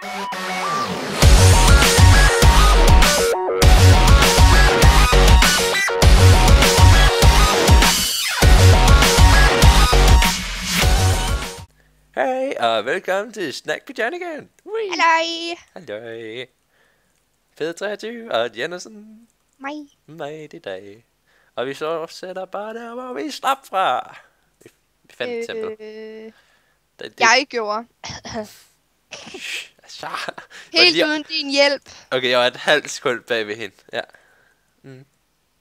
Hej, og velkommen til Snack på igen. Halløj. Halløj. Fed 23 og Jensen. Mig. Det er dig. Og vi så sætter bare der, hvor vi slap fra. Vi fandt templet. Jeg gjorde. Så. Helt uden din hjælp. Okay, jeg var et halvt sekund bag ved hende. Ja.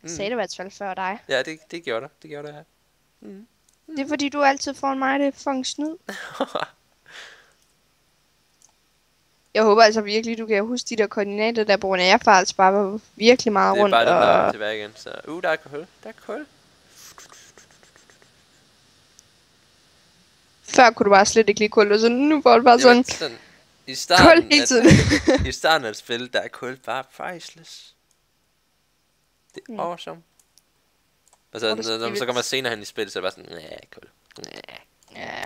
Sagde det i hvert fald før dig. Ja, det gjorde det. Det gjorde det her. Det er fordi du altid får mig, det er fucking snyd. Jeg håber altså virkelig, du kan huske de der koordinater, der bruger jeg faktisk bare var virkelig meget rundt. Det er bare den der tilbage igen, så... der er kul. Der er kul. Før kunne du bare slet ikke lide kul, og så nu får du bare sådan... I starten, kul hele tiden. I starten af et spil, der er kul bare priceless. Det er awesome. Og så kommer man senere hen i spillet, så er det bare sådan... kul. Ja.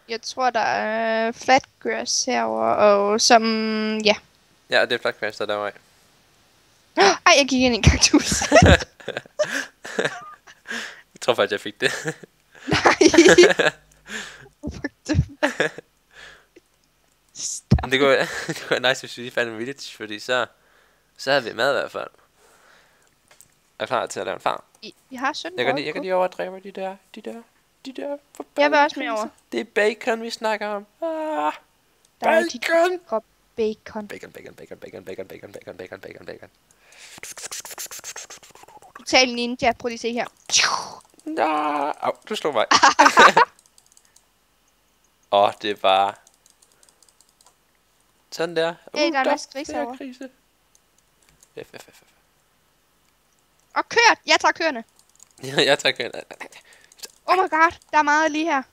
Jeg tror, der er flatgrass herover og som... Ja. Ja, det er flatgrass, der er derovre. Ej, jeg gik ind i en kaktus. Jeg tror faktisk, jeg fik det. Nej. Fuck det. Men det kunne være nice, hvis vi fandt en village, fordi så havde vi mad i hvert fald. Jeg er klar til at lave en farm. Vi har sådan Jeg kan lige overdrive de der jeg vil også med over. Det er bacon, vi snakker om. Der er bacon! Bacon. Total ninja, prøv lige at se her. Au, du slog mig. Det var... Sådan der. Hey, der er en masse grise herovre. Grise. Og kør! Jeg tager køerne. Jeg tager køerne. Oh my god, der er meget lige her.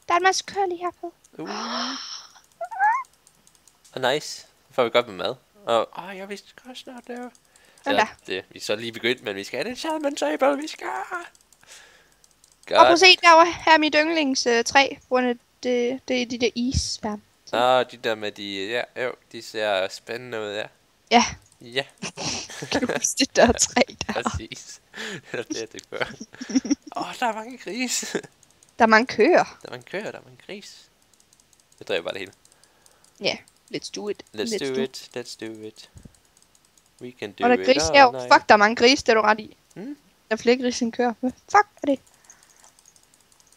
Der er en masse køer lige her på. Nice. Så får vi godt med mad. Og jeg vidste godt snart det var. Vi er så lige begyndt, men vi skal have den Shaman Table, vi skal. Og prøv at se, der var her mit yndlingstræ, hvor det er de der isværm. De der med de, de ser spændende ud, ja. Ja. Ja. Kan du huske det der træ der? Præcis. Det er det gør. Der er mange gris. Der er mange køer. Der er mange gris. Jeg drev bare det hele. Ja, let's do it. Let's do it. We can do it. Og der er gris her. Fuck, der er mange gris, det er du ret i. Der er flere gris end køer. Hvad fuck er det?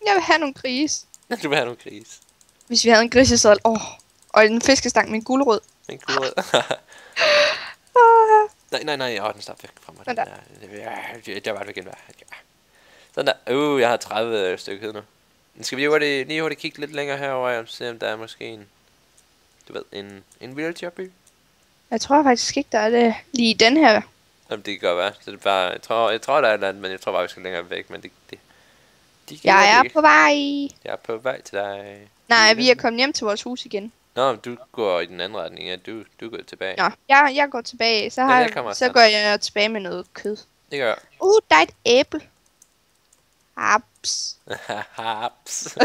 Jeg vil have nogle gris. Du vil have nogle gris. Hvis vi havde en grisesadel. Og en fiskestang med en gulerod. En gulerod. Nej. Den står væk fra mig. Der var det igen. Sådan der. Jeg har 30 stykker nu. Skal vi lige hurtigt kigge lidt længere herover og se om der er måske en... Du ved, en villagerby? Jeg tror faktisk ikke, der er det lige den her. Jamen det kan godt være. Så det er bare... Jeg tror der er et andet, men jeg tror bare vi skal længere væk. Men jeg er på vej. Jeg er på vej til dig. Nej, vi er kommet hjem til vores hus igen. Nå, men du går i den anden retning, ja. Du går tilbage. Nå, jeg går tilbage. Så går jeg tilbage med noget kød. Det gør jeg. Der er et æble. Haps. Haps.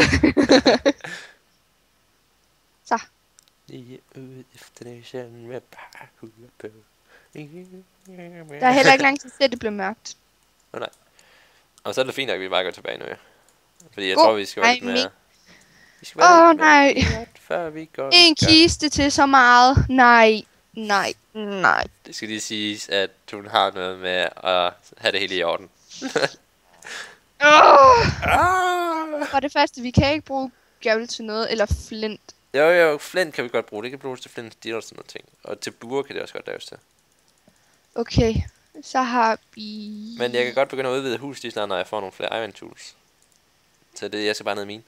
Så. Lige ud efter nation med bare huller på. Der er heller ikke lang tid til, at det bliver mørkt. Nej. Og så er det fint, at vi bare går tilbage nu, ja. Fordi jeg tror, vi skal være lidt mere... Nej. Før vi går en kiste til så meget. Nej. Det skal lige siges, at hun har noget med at have det hele i orden. Og det første, vi kan ikke bruge gavel til noget, eller flint. Jo, flint kan vi godt bruge. Det kan bruges til flint, steel og sådan noget ting. Og til buer kan det også godt laves til. Okay, så har vi... Men jeg kan godt begynde at udvide huset lige snart, når jeg får nogle flere iron tools. Så det, jeg skal bare ned i mine.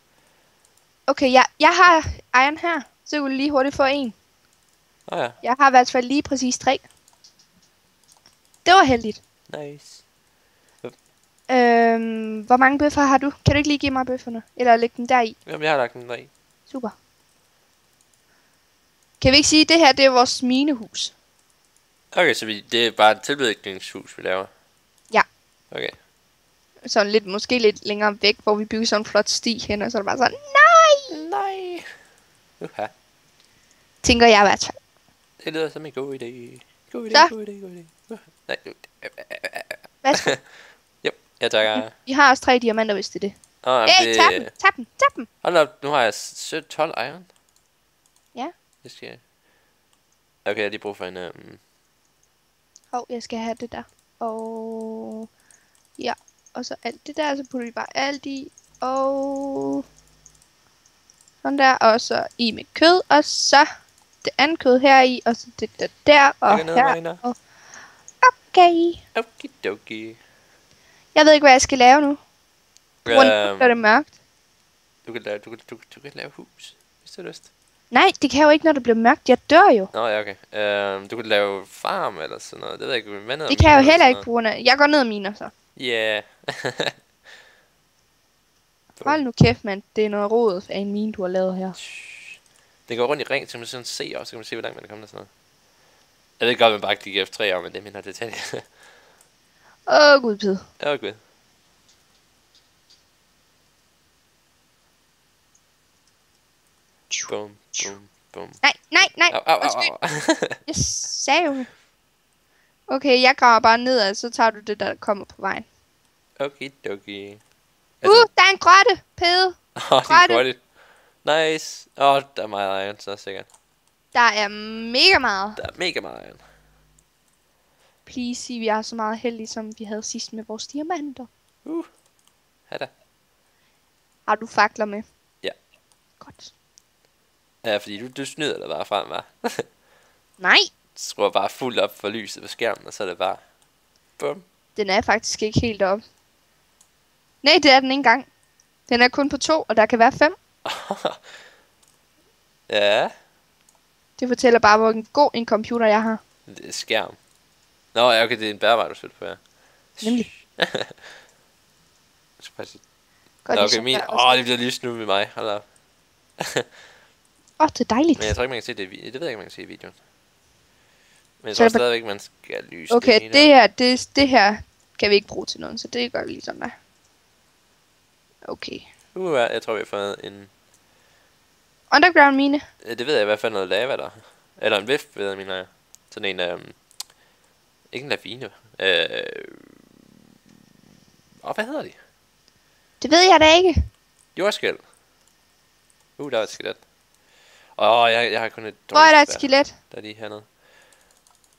Okay, jeg har iron her, så jeg vil lige hurtigt få en. Ja. Jeg har i hvert fald lige præcis 3. Det var heldigt. Nice. Hvor mange bøffer har du? Kan du ikke lige give mig bøfferne? Eller lægge dem der i? Jamen, jeg har lagt dem der i. Super. Kan vi ikke sige, at det her det er vores minehus? Okay, så det er bare et tilbedningshus, vi laver? Ja. Okay. Sådan lidt, måske lidt længere væk, hvor vi bygger sådan en flot sti hen, og så er det bare sådan, nej! Tænker jeg i hvert fald. Det lyder som en god idé. God idé, Så. god idé, god idé. Nej. Værsgo. Jo, jeg takker. Vi har også 3 diamanter, hvis det er det. Det... Tag dem. Hold op, nu har jeg 12 iron. Ja. Det skal jeg. Okay, jeg har lige brug for en... Jeg skal have det der. Og... Ja, og så alt det der, så putter vi bare alt i. Og... Sådan der, og så i med kød, og så det andet kød her i, og så det der, og her. Og... Okay. Okidoki. Jeg ved ikke, hvad jeg skal lave nu. Hvordan er det mørkt? Du kan lave hus, hvis du har lyst. Nej, det kan jeg jo ikke, når det bliver mørkt. Jeg dør jo. Nå, ja, okay. Du kan lave farm eller sådan noget. Det ved jeg ikke, hvad det kan jeg jo heller ikke bruge. Jeg går ned og miner så. Ja. Hold nu kæft, mand. Det er noget rodet af en mine, du har lavet her. Det går rundt i ring, så kan man sådan se også. Så kan man se, hvor langt man er kommet og sådan noget. Jeg ved godt, man bare kan give F3 om, men det er mindre detalje. Gud pid. Gud. Bum. Nej. Au. Jeg sagde jo. Okay, jeg graver bare nedad, så tager du det, der kommer på vejen. Okidoki. Der er en grotte, Pede. Det er grotte. Nice. Der er meget iron, så sikkert. Der er mega meget. Iron. Please sig, vi er så meget heldige, som vi havde sidst med vores diamanter. Da. Har du fakler med? Ja. Godt. Ja, fordi du snyder dig bare frem, hva'? Nej. Du skruer bare fuldt op for lyset på skærmen, og så er det bare... Bum. Den er faktisk ikke helt op. Nej, det er den ikke engang. Den er kun på 2, og der kan være 5. Ja. Det fortæller bare, hvor god en computer jeg har. Det er skærm. Nå, ja, okay, det er en bærbar, du spiller på, ja. Nemlig. Godt, okay, min... det bliver lyst nu med mig. Hold op. Det er dejligt. Men jeg tror ikke, man kan se det i videoen. Det ved jeg ikke, man kan se i videoen. Men jeg tror stadigvæk, man skal lyse okay, det her kan vi ikke bruge til noget, så det gør vi lige sådan der. Okay. Jeg tror, vi har fået en... Underground mine? Det ved jeg i hvert fald noget lava der. Eller en vift, ved jeg, mener jeg. Sådan en, ikke en lavine. Hvad hedder de? Det ved jeg da ikke. Jordskæld. Der er et skelet. Jeg har kun et dårligt. Hvor er der et skelet? Der er lige hernede.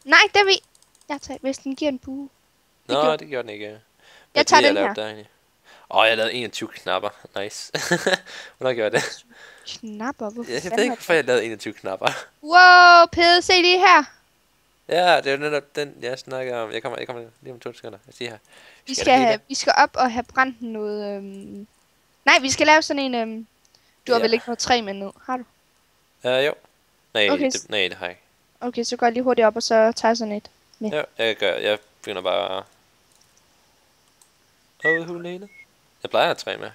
Nej, det vil jeg tager, hvis den giver en bue. Det gjorde den ikke. Jeg tager den her. Jeg lavede 21 knapper. Nice. Hvordan gjorde jeg det? Knapper? Hvorfor jeg ved ikke, hvorfor jeg lavede 21 knapper. Wow, Pede, se lige her. Ja, det er jo netop den, jeg snakker om. Jeg kommer lige om 2 sekunder. Jeg siger her. Vi skal op og have brændt noget... Nej, vi skal lave sådan en... Du har vel ikke noget træ med ned, har du? Jo. Nej, okay. Det har jeg ikke. Okay, så går jeg lige hurtigt op, og så tager jeg sådan et med. Jo, jeg begynder bare... Hulene. Jeg plejer at træ med.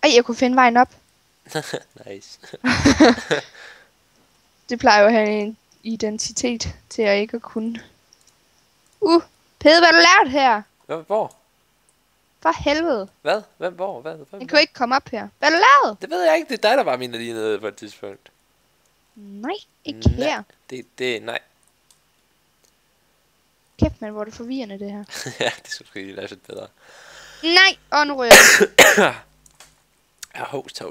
Jeg kunne finde vejen op. Nice. Det plejer jo at have en identitet til at ikke at kunne. Pede, hvad har du lavet her? Hvor? For helvede. Hvad? Hvem? Hvor? Hvad? Den kunne ikke komme op her. Hvad har du lavet? Det ved jeg ikke. Det er dig, der var mine lige nede på et tidspunkt. Nej, ikke her. Nej. Kæft, man, hvor er det forvirrende, det her. Ja, det skulle sgu lige lade lidt bedre. Nej, nu ryger jeg. Ja, host.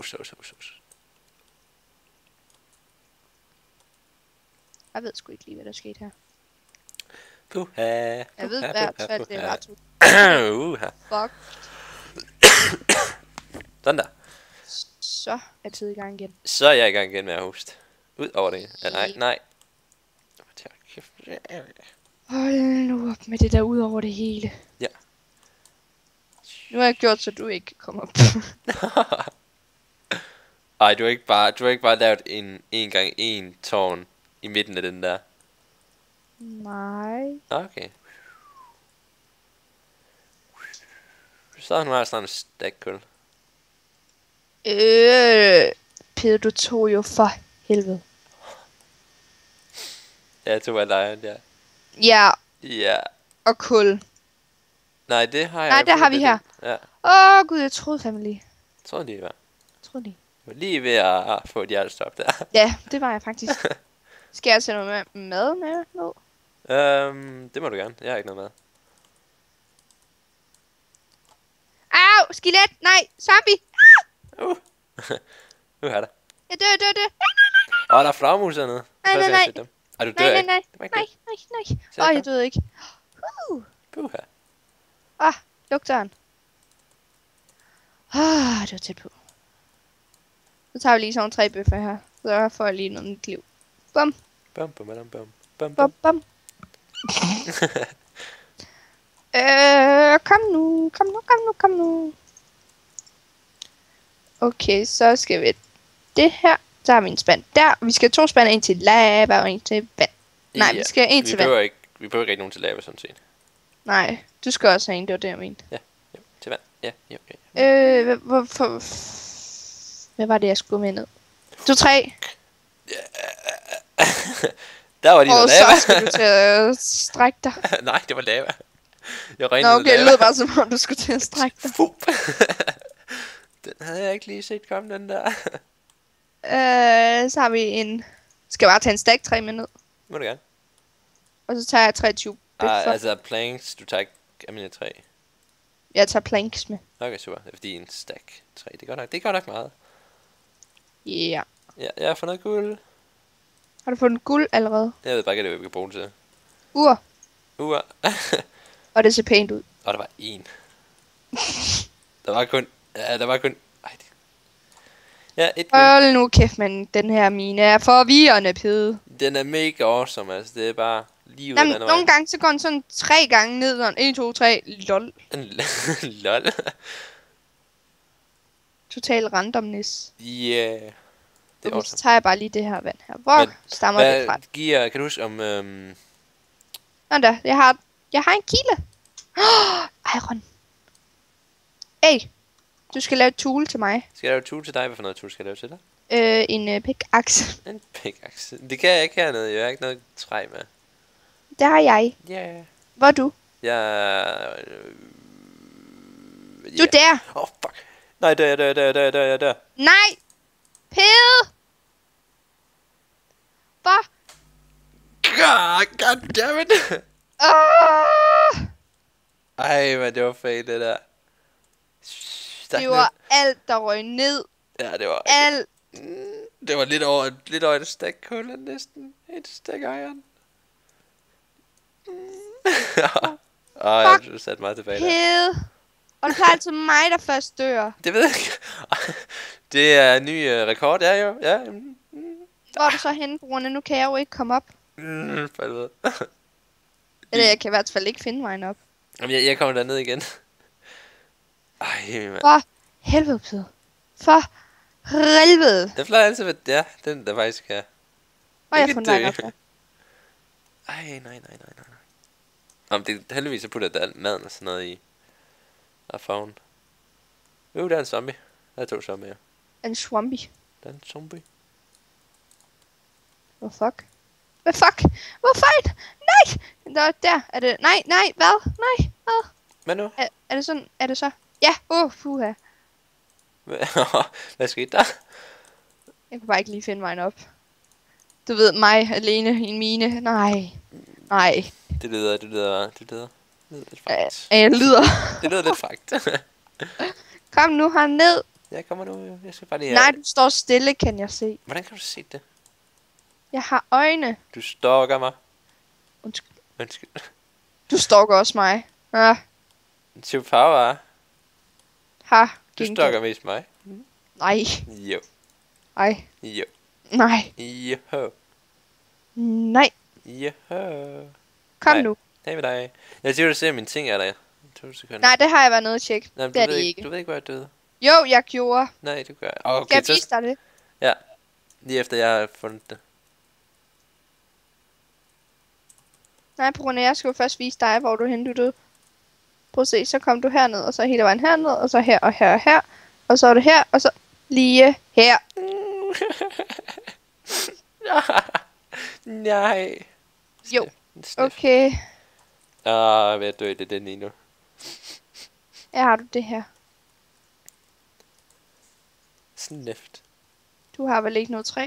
Jeg ved sgu ikke lige, hvad der skete her. Jeg ved i hvert fald, det var to. Fuck. Sådan der. Så er tid i gang igen. Så er jeg i gang igen med at hoste. Ud over det. Nej. Hold nu op med det der ud over det hele. Ja. Nu har jeg gjort, så du ikke kan komme op. Ej, du har ikke bare lavet en gang en tårn i midten af den der. Nej. Okay. Så nu har jeg snart en stack kul. Peder, du tog jo for helvede. Jeg tog alt iron der. Ja. Ja. Og kul. Nej, det har jeg. Nej, det har vi her. Ja. Gud, jeg troede fandme lige. Tror de var. Tror lige. Du var lige ved at få et hjertestop der. Ja, det var jeg faktisk. Skal jeg tage noget mad med ned? Det må du gerne. Jeg har ikke noget Au! Skelet! Nej! Zombie! mad. Nu er der. Jeg dør. Der er flagmus hernede. Nej. Ej, du dør ikke. Nej. Det var ikke det. Nej. Jeg døde ikke. Puha. Lugter han. Det var tæt på. Så tager vi lige sådan 3 bøffer her. Så får jeg lige noget nyt liv. Bum. Bum. Bum. Kom nu. Okay, så skal vi det her. Så har vi en spand der. Vi skal have 2 spande, en til lava og en til vand. Nej, vi skal have en til vand. Vi behøver ikke nogen til lava, sådan set. Nej, du skal også have en, det var det, jeg mente. Ja, jo, til vand. Ja. Hvad var det, jeg skulle med ned? 2, 3. Der var lige noget lava. Og så skal du til at strække dig. Nej, det var lava. Jeg Nå, okay, det lød bare som om, du skulle til at strække dig. Fup. Den havde jeg ikke lige set komme, den der. Så har vi en... Skal jeg bare tage en stack 3 med ned? Må du gerne. Og så tager jeg 23 bøffer. Altså planks, du tager ikke almindelige træ. Jeg tager planks med. Okay, super. Det er fordi en stack 3, det er godt nok meget. Ja. Ja, jeg har fundet guld. Har du fundet guld allerede? Jeg ved bare ikke, hvad vi kan bruge det til. Ur. Og det ser pænt ud. Og der var en. Der var kun... Ej, det... Ja, et guld. Hold nu kæft, men den her mine er forvirrende, pide. Den er mega awesome, altså. Det er bare lige ud af den nogle gange så går den sådan 3 gange ned, sådan 1, 2, 3, lol. Lol. Total randomness. Yeah. Det er okay, så tager jeg bare lige det her vand her. Hvor stammer det fra? Kan du huske om... Nå da, jeg har en kilde. Iron. Hey, du skal lave et tool til mig. Skal jeg lave et tool til dig? Hvad for noget tool skal jeg lave til dig? En pickaxe. En pickaxe. Det kan jeg ikke hernede. Jeg har ikke noget træ med. Det har jeg. Ja. Yeah. Hvor er du? Du er der. Fuck. Nej, der. Nej! Pede! Hvor? God damn it. Ej, men det var fedt, det der. Det var alt, der røg ned. Ja, det var... Alt. Det var lidt over et stak kul, næsten. Et stak iron. Du satte mig tilbage der. Og det er altid mig, der først dør. Det ved jeg ikke. Det er en ny rekord, jo. Ja. Hvor er du så henne, brugerne? Nu kan jeg jo ikke komme op. For helvede. Eller jeg kan i hvert fald ikke finde vejen op. Jamen, jeg kommer derned igen. Ej, mand. For helvede, Pede. For helvede. Det plejer altid at ja, den der faktisk kan. Og jeg har fundet vejen op der. Ej, nej. Om det heldigvis så putter der maden og sådan noget i. Og fagen. Der er en zombie. Der er 2 zombier. En zombie. Der er en zombie. Hvad fuck? Hvor fejl? Nej! Der er det. Nej, hvad? Nej, hvad? Hvad nu? Er det sådan? Er det så? Ja, puha. Hvad skete der? Jeg kunne bare ikke lige finde vejen op. Du ved, mig alene i en mine. Nej. Det lyder lidt frækt. Jeg lyder. Det lyder lidt frækt. Kom nu herned. Jeg kommer nu. Jeg skal bare lige... Nej, du står stille, kan jeg se. Hvordan kan du se det? Jeg har øjne. Du stalker mig. Undskyld. Du stalker også mig. Superpower. Du stalker mest mig. Nej. Jo. Nej. Jo. Nej. Jo. Nej. Jo. Kom nu. Hej med dig. Jeg siger, du ser mine ting er der. 2 sekunder. Nej, det har jeg været nede og tjekke. Det er det ikke. Du ved ikke, hvor jeg døde. Jo, jeg gjorde. Nej, du gør. Okay, skal jeg vise dig det? Ja. Lige efter jeg har fundet det. Nej, på grund af jeg skulle først vise dig, hvor du henne, du døde. Prøv at se, så kom du herned, og så hele vejen herned, og så her og her og her. Og så er det her, og så lige her. Nej. Jo, okay. Jeg er ved at dø i det lige nu. Ja, har du det her. Snæft. Du har vel ikke noget træ?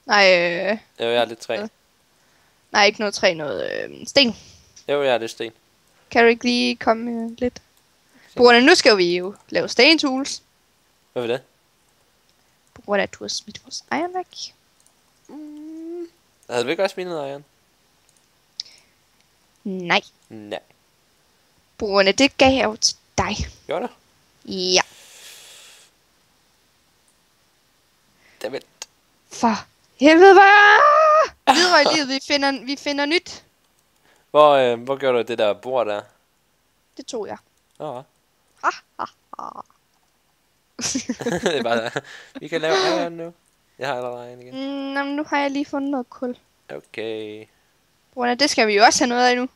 Nej, Jo, jeg har lidt træ. nej, ikke noget træ, noget sten. Jo, jeg har lidt sten. Kan du ikke lige komme lidt? Brugerne, nu skal vi jo lave stentools. Hvad vil det? På grund af, at du har smidt vores iron væk. Havde du ikke også smidt noget iron? Nej. Nej. Brugerne, det gav jeg jo til dig. Gjorde du? Ja. Dammit. For helvede, hvor videre i livet, vi finder nyt. Hvor gjorde du det der bord der? Det tog jeg. Nå. Ha, ha, ha. Det er bare vi kan lave iron nu. Jeg har allerede iron igen. Nå, men nu har jeg lige fundet noget kul. Okay. Brugerne, det skal vi jo også have noget af nu.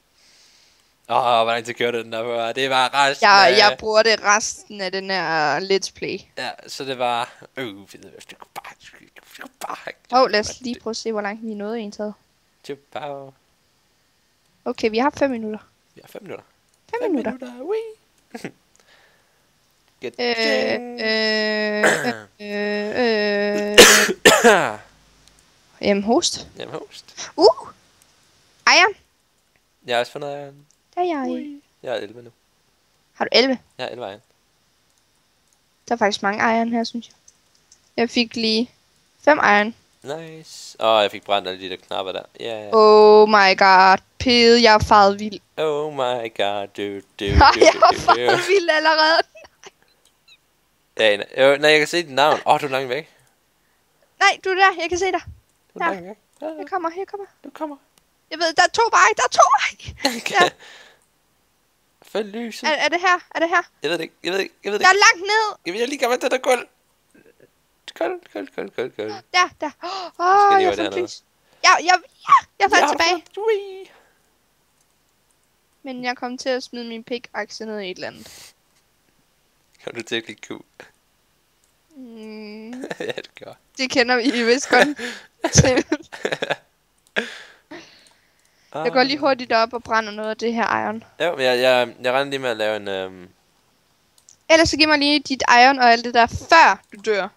Hvor lang tid kørte den der på? Det var resten Jeg bruger det resten af den her let's play. Ja, så det var... det kunne bare... Lad os lige prøve at se, hvor langt vi er nået egentlig. Bare... Okay, vi har 5 minutter. Vi har 5 minutter. 5 minutter. Wee. Get host. Jamen, host. Iron. Jeg har også fundet iron. Der er jeg. Jeg har 11 nu. Har du 11? Jeg har 11 iron. Der er faktisk mange iron her, synes jeg. Jeg fik lige 5 iron. Nice. Jeg fik brændt alle de der knapper der. Yeah. Oh my god. Pede, jeg er faret vild. Oh my god. Jeg er faret vild allerede. Nej, jeg kan se dit navn. Du er langt væk. Nej, du er der. Jeg kan se dig. Du er langt væk. Jeg kommer. Du kommer. Jeg ved, der er 2 veje. Okay. Følg lyset. Er det her? Jeg ved det ikke. Der er langt ned. Jeg vil lige komme til der gulv. Kold. Der. Jeg fandt lys. Jeg faldt tilbage. Men jeg kom til at smide min pickaxe ned i et eller andet. Kan du til at klikke Q? Ja, det gør. Det kender vi vist godt til. Jeg går lige hurtigt op og brænder noget af det her iron. Jo, men jeg regner lige med at lave en... Ellers så giv mig lige dit iron og alt det der, før du dør.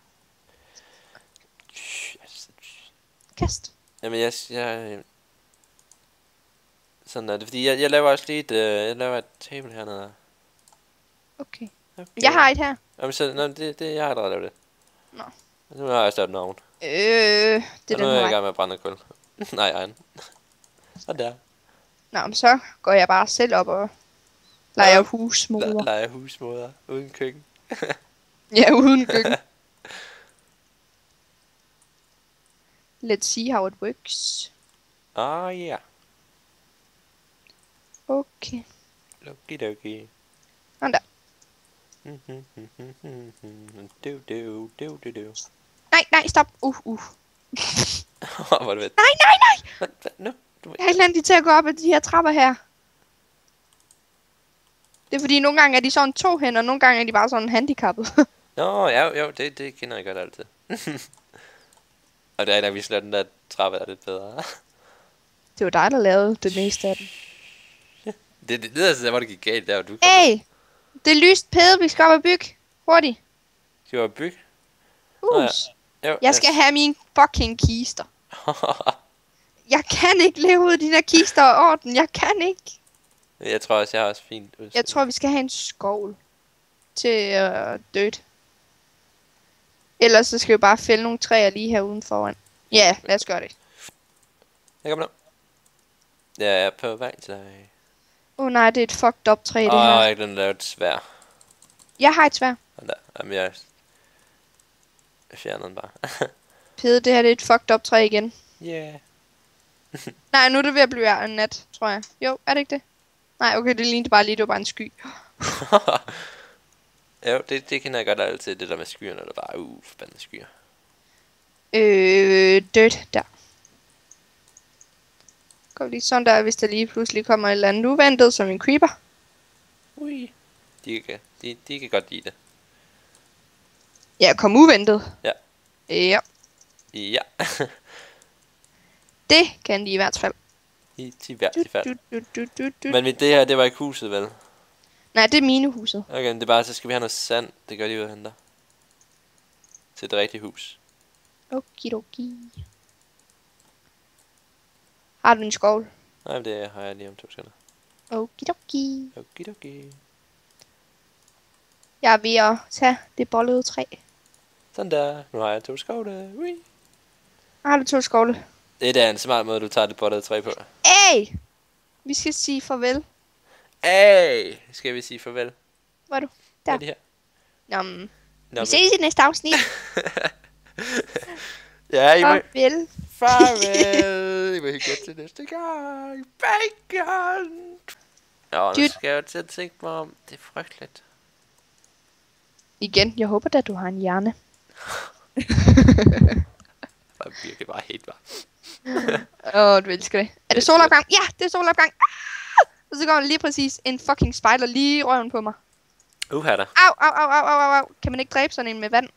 Kast. Jamen, jeg sådan er det, fordi jeg laver også lige jeg laver et table hernede. Okay. Jeg har et her. Jamen, så, jeg har allerede lavet det. Nå. Nu har jeg startet navn. Det er den nu er jeg i gang med at brænde kul. Nej, egen. Sådan der. Nå, men så går jeg bare selv op og leger husmoder. Leger husmoder uden køkken. Ja, uden køkken. Let's see how it works. Ja. Okay. Okidoki. Sådan der. Nej, stop. Hvor er det ved? Nej. Nu. Jeg har ikke landet til at gå op ad de her trapper her. Det er fordi, nogle gange er de sådan 2 hænder, og nogle gange er de bare sådan handicappet. Nå, jo, det kender jeg godt altid. Og det er, når vi slår den der trappe, er lidt bedre. Det var dig, der lavede det meste af den. Det er altså, hvor det gik galt der, du. Hey! Det er lyst pæde, vi skal op og bygge. Hurtigt. Skal vi op og bygge? Jeg skal have mine fucking kister. Jeg kan ikke leve ud af de der kister og orden. Jeg kan ikke. Jeg tror også, jeg har også fint udstyr. Jeg tror, vi skal have en skovl til dødt. Ellers så skal vi bare fælde nogle træer lige her uden foran. Ja, lad os gøre det. Jeg kommer nu. Jeg er på vej til dig. Nej, det er et fucked up træ, det her. Jeg har ikke lavet et svær. Jeg har et svær. Jamen, jeg fjerner den bare. Pede, det her det er et fucked up træ igen. Yeah. Nej, nu er det ved at blive en nat, tror jeg. Jo, er det ikke det? Nej, okay, det lignede bare lige, det var bare en sky. Jo, det kender jeg godt altid, det der med skyerne, der bare forbandede skyer. Dødt der. Går lige sådan der, hvis der lige pludselig kommer et eller andet uventet, som en creeper. Ui. De kan godt lide det. Ja, kom uventet. Ja. Ja. Ja. Det kan de i hvert fald. I hvert fald. Men det her, det var ikke huset, vel? Nej, det er minehuset. Okay, det er bare, så skal vi have noget sand. Det gør de jo henter. til det rigtige hus. Okidoki. Har du en skovl? Nej, det har jeg lige om 2 sekunder. Okidoki. Okidoki. Jeg er ved at tage det bollede træ. Sådan der. Nu har jeg 2 skovle. Ui. Har du 2 skovle? Det er da en smart måde, du tager det bollede træ på. Hey! Vi skal sige farvel. Hey! Skal vi sige farvel? Hvor er du? Hvad Der. er det her? Nå, Nå, vi ses i næste afsnit. Ja, I må... Farvel. Farvel! I må hygge jer til næste gang. Bacon! Nå, nu Dude. skal jeg jo til at tænke mig om. Det er frygteligt. Igen, jeg håber da, du har en hjerne. Det er virkelig bare helt bare. Du elsker det. Er det solopgang? Ja, det er solopgang. Og så går der lige præcis en fucking spider lige i røven på mig. Her der. Au. Kan man ikke dræbe sådan en med vand?